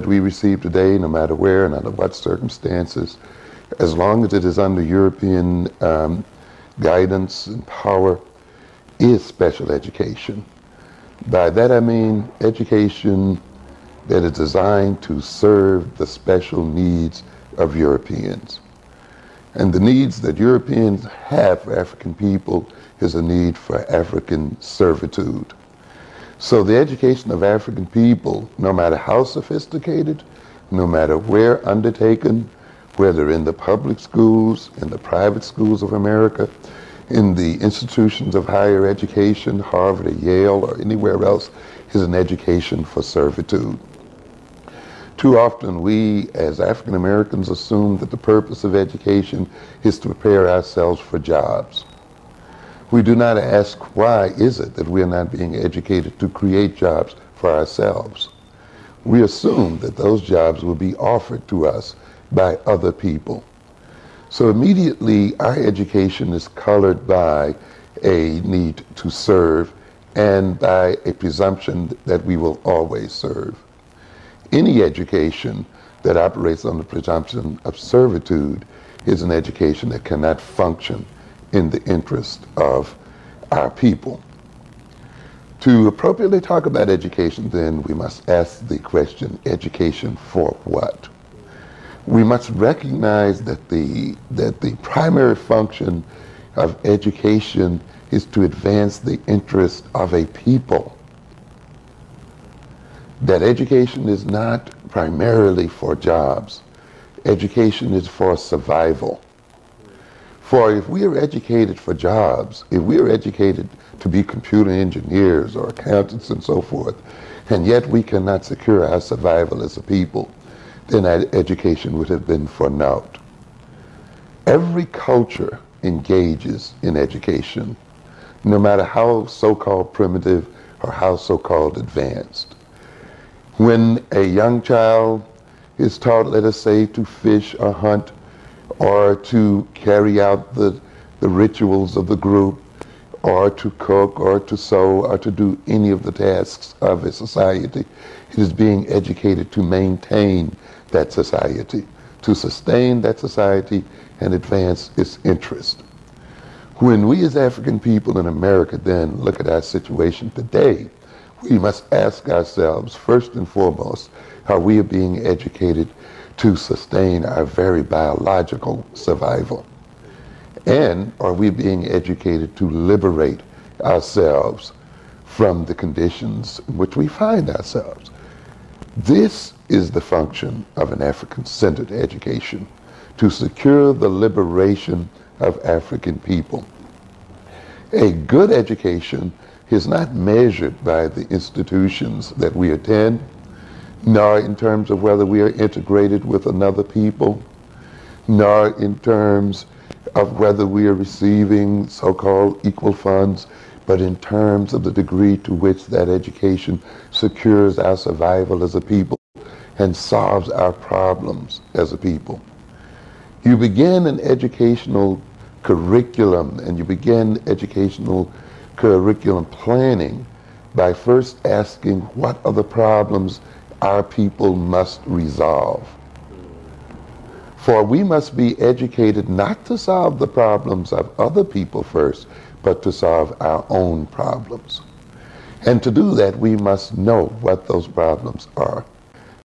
that we receive today, no matter where and under what circumstances, as long as it is under European guidance and power, is special education. By that I mean education that is designed to serve the special needs of Europeans. And the needs that Europeans have for African people is a need for African servitude. So the education of African people, no matter how sophisticated, no matter where undertaken, whether in the public schools, in the private schools of America, in the institutions of higher education, Harvard or Yale or anywhere else, is an education for servitude. Too often we, as African Americans, assume that the purpose of education is to prepare ourselves for jobs. We do not ask, why is it that we are not being educated to create jobs for ourselves? We assume that those jobs will be offered to us by other people. So immediately our education is colored by a need to serve and by a presumption that we will always serve. Any education that operates on the presumption of servitude is an education that cannot function in the interest of our people. To appropriately talk about education, then, we must ask the question, education for what? We must recognize that the primary function of education is to advance the interest of a people. That education is not primarily for jobs. Education is for survival. For if we are educated for jobs, if we are educated to be computer engineers or accountants and so forth, and yet we cannot secure our survival as a people, then that education would have been for naught. Every culture engages in education, no matter how so-called primitive or how so-called advanced. When a young child is taught, let us say, to fish or hunt or to carry out the rituals of the group or to cook or to sew or to do any of the tasks of a society, it is being educated to maintain that society, to sustain that society and advance its interest. When we as African people in America then look at our situation today, we must ask ourselves, first and foremost, are we being educated to sustain our very biological survival? And are we being educated to liberate ourselves from the conditions in which we find ourselves? This is the function of an African-centered education, to secure the liberation of African people. A good education is not measured by the institutions that we attend, nor in terms of whether we are integrated with another people, nor in terms of whether we are receiving so-called equal funds, but in terms of the degree to which that education secures our survival as a people and solves our problems as a people. You begin an educational curriculum and you begin educational curriculum planning by first asking what are the problems our people must resolve. For we must be educated not to solve the problems of other people first, but to solve our own problems. And to do that, we must know what those problems are.